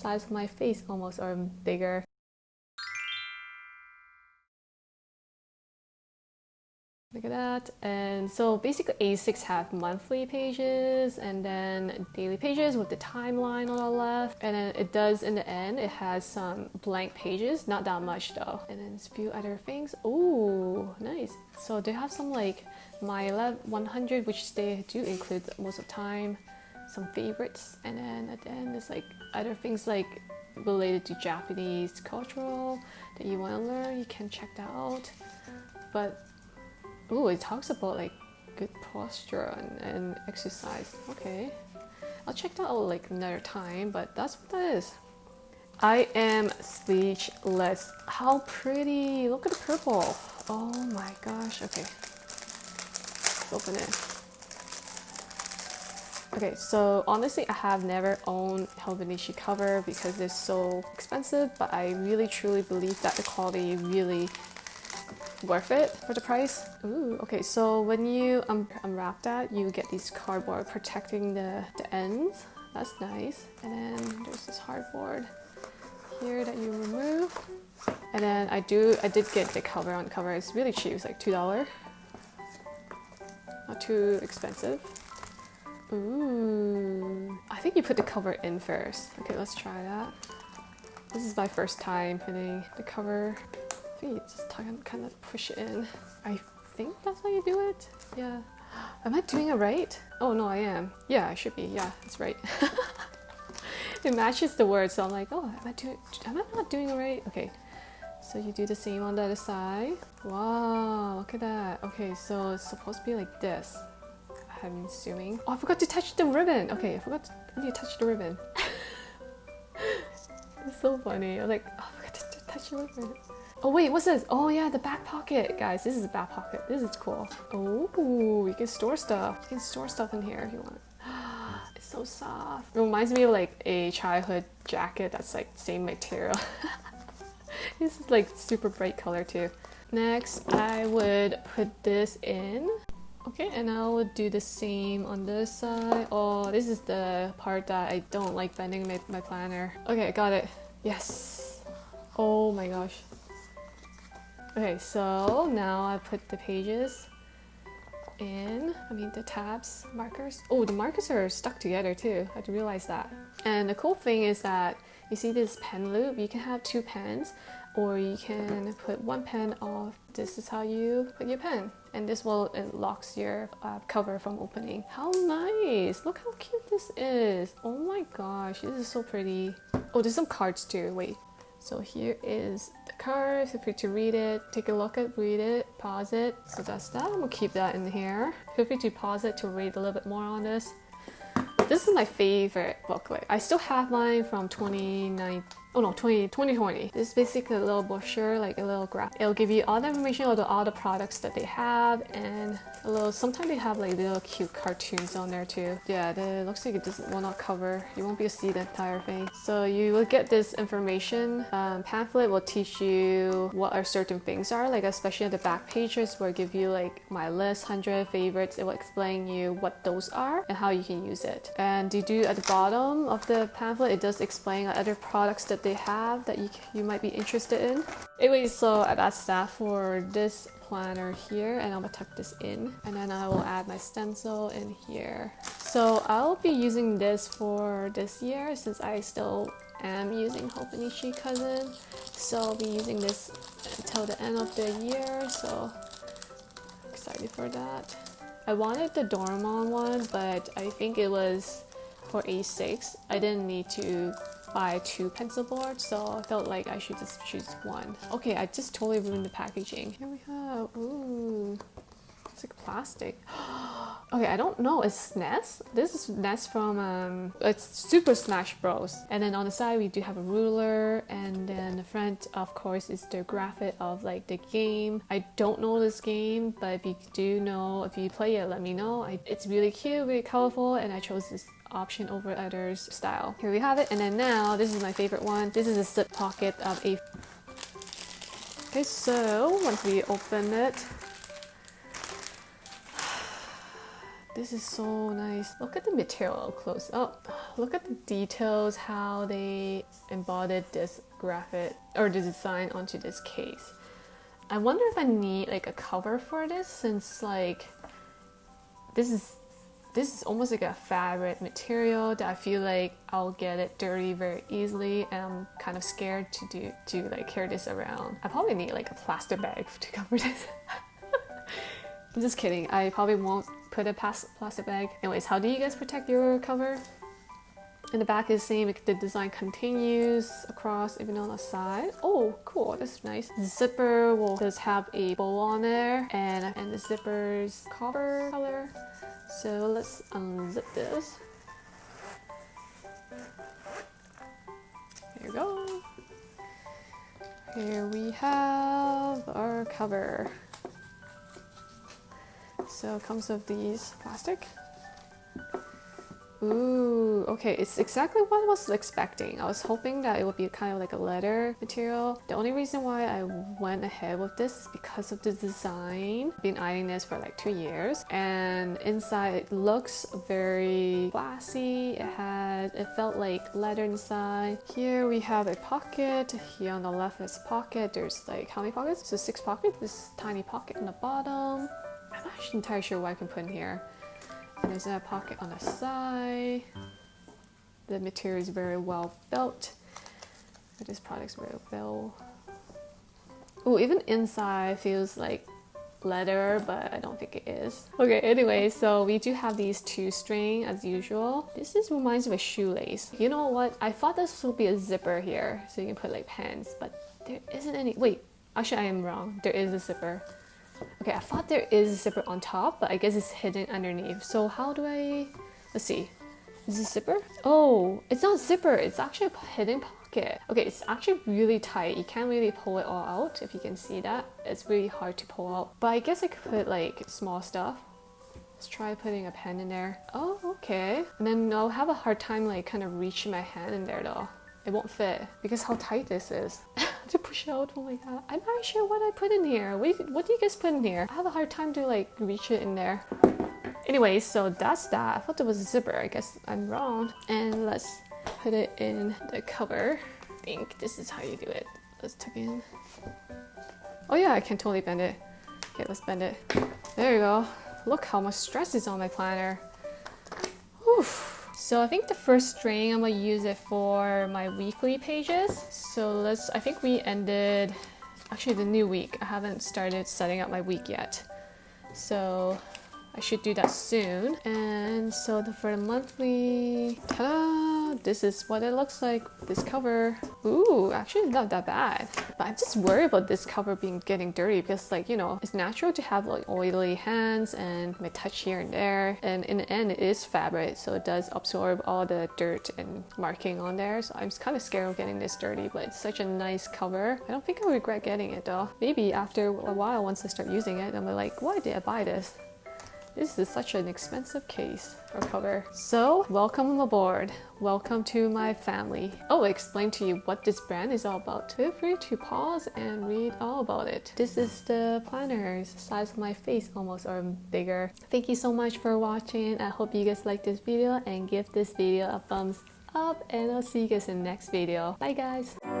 size of my face almost, or bigger. Look at that. And so basically A6 have monthly pages and then daily pages with the timeline on the left. And then it does, in the end, it has some blank pages, not that much though. And then a few other things. Ooh, nice. So they have some like My 100, which they do include most of the time. Some favorites. And then at the end, there's like other things like related to Japanese cultural that you want to learn. You can check that out. But ooh, it talks about like good posture and exercise. Okay, I'll check that out like another time, but that's what that is. I am speechless. How pretty! Look at the purple. Oh my gosh. Okay, let's open it. Okay, so honestly, I have never owned Hobonichi cover because they're so expensive, but I really truly believe that the quality really worth it for the price. Ooh, okay, so when you unwrap that, you get these cardboard protecting the ends. That's nice. And then there's this hardboard here that you remove. And then I did get the cover on cover. It's really cheap. It's like $2. Not too expensive. Ooh, I think you put the cover in first. Okay, let's try that. This is my first time putting the cover. You just kind of push it in. I think that's how you do it. Yeah. Am I doing it right? Oh no, I am. Yeah, I should be. Yeah, that's right. It matches the word, so I'm like, oh, am I not doing it right? Okay. So you do the same on the other side. Wow, look at that. Okay, so it's supposed to be like this. I'm assuming. Oh, I forgot to touch the ribbon. Okay, I need to touch the ribbon. It's so funny. I was like, oh, I forgot to touch the ribbon. Oh wait, what's this? Oh yeah, the back pocket. Guys, this is the back pocket. This is cool. Oh, you can store stuff. You can store stuff in here if you want. It's so soft. It reminds me of like a childhood jacket that's like same material. This is like super bright color too. Next, I would put this in. Okay, and I would do the same on this side. Oh, this is the part that I don't like bending my planner. Okay, I got it. Yes. Oh my gosh. Okay, so now I put the pages in. I mean the tabs, markers. Oh, the markers are stuck together too. I didn't realize that. And the cool thing is that you see this pen loop. You can have 2 pens, or you can put 1 pen off. This is how you put your pen, and this it locks your cover from opening. How nice! Look how cute this is. Oh my gosh, this is so pretty. Oh, there's some cards too. Wait. So here is the card. Feel free to read it, take a look at, read it, pause it. So that's that. I'm gonna keep that in here. Feel free to pause it to read a little bit more on this. This is my favorite booklet. I still have mine from 2020. This is basically a little brochure, like a little graph. It'll give you all the information about all the products that they have, and sometimes they have like little cute cartoons on there too. Yeah, it looks like it will not cover. You won't be able to see the entire thing. So you will get this information. Pamphlet will teach you what our certain things are, like especially at the back pages where it give you like my list, 100 favorites. It will explain you what those are and how you can use it. And you do at the bottom of the pamphlet, it does explain other products that they have that you might be interested in. Anyway, so that's that for this planner here, and I'm gonna tuck this in, and then I will add my stencil in here. So I'll be using this for this year since I still am using Hobonichi Cousin. So I'll be using this until the end of the year, so excited for that. I wanted the Doraemon one, but I think it was for A6. I didn't need to buy 2 pencil boards, so I felt like I should just choose 1. Okay, I just totally ruined the packaging. Here we have, ooh, it's like plastic. Okay, I don't know, it's Ness? This is Ness from, it's Super Smash Bros. And then on the side we do have a ruler, and then the front, of course, is the graphic of like the game. I don't know this game, but if you do know, if you play it, let me know. It's really cute, really colorful, and I chose this option over others style. Here we have it, and then now this is my favorite one. This is a slip pocket of a. Okay, so once we open it, this is so nice. Look at the material close up. look at the details, how they embodied this graphic or the design onto this case. I wonder if I need like a cover for this, since like this is almost like a fabric material that I feel like I'll get it dirty very easily, and I'm kind of scared to like carry this around. I probably need like a plastic bag to cover this. I'm just kidding. I probably won't put a plastic bag. Anyways, how do you guys protect your cover? In the back is the same. The design continues across, even on the side. Oh, cool. That's nice. The zipper does have a bow on there, and the zipper's copper color. So let's unzip this. There you go. Here we have our cover. So it comes with these plastic. Ooh, okay, it's exactly what I was expecting. I was hoping that it would be kind of like a leather material. The only reason why I went ahead with this is because of the design. I've been eyeing this for like 2 years, and inside it looks very classy. It felt like leather inside. Here we have a pocket. Here on the left is a pocket. There's like how many pockets? So 6 pockets. This tiny pocket on the bottom. I'm not entirely sure what I can put in here. And there's a pocket on the side. The material is very well built. This product's very well. Oh, even inside feels like leather, but I don't think it is. Okay, anyway, so we do have these 2 string as usual. This just reminds me of a shoelace. You know what? I thought this would be a zipper here, so you can put like pens, but there isn't any. Wait, actually I am wrong. There is a zipper. Okay, I thought there is a zipper on top, but I guess it's hidden underneath. So how do I... Let's see. Is this a zipper? Oh, it's not a zipper. It's actually a hidden pocket. Okay, it's actually really tight. You can't really pull it all out, if you can see that. It's really hard to pull out. But I guess I could put like small stuff. Let's try putting a pen in there. Oh, okay. And then I'll have a hard time like kind of reaching my hand in there though. It won't fit because how tight this is. To push out, oh my god. I'm not sure what I put in here. What do you guys put in here? I have a hard time to like reach it in there. Anyway, so that's that. I thought there was a zipper. I guess I'm wrong. And let's put it in the cover. I think this is how you do it. Let's tuck in. Oh yeah, I can totally bend it. Okay, let's bend it. There you go. Look how much stress is on my planner. Whew. So I think the first string, I'm gonna use it for my weekly pages. So I think we ended, actually the new week. I haven't started setting up my week yet. So I should do that soon. And so for the monthly, ta-da! This is what it looks like, this cover. Ooh, actually not that bad. But I'm just worried about this cover getting dirty because like, you know, it's natural to have like oily hands and may touch here and there. And in the end, it is fabric, so it does absorb all the dirt and marking on there. So I'm kind of scared of getting this dirty, but it's such a nice cover. I don't think I'll regret getting it though. Maybe after a while, once I start using it, I'm like, why did I buy this? This is such an expensive case or cover. So, welcome aboard. Welcome to my family. Oh, I explained to you what this brand is all about. Feel free to pause and read all about it. This is the planner. It's the size of my face almost, or bigger. Thank you so much for watching. I hope you guys liked this video and give this video a thumbs up, and I'll see you guys in the next video. Bye guys!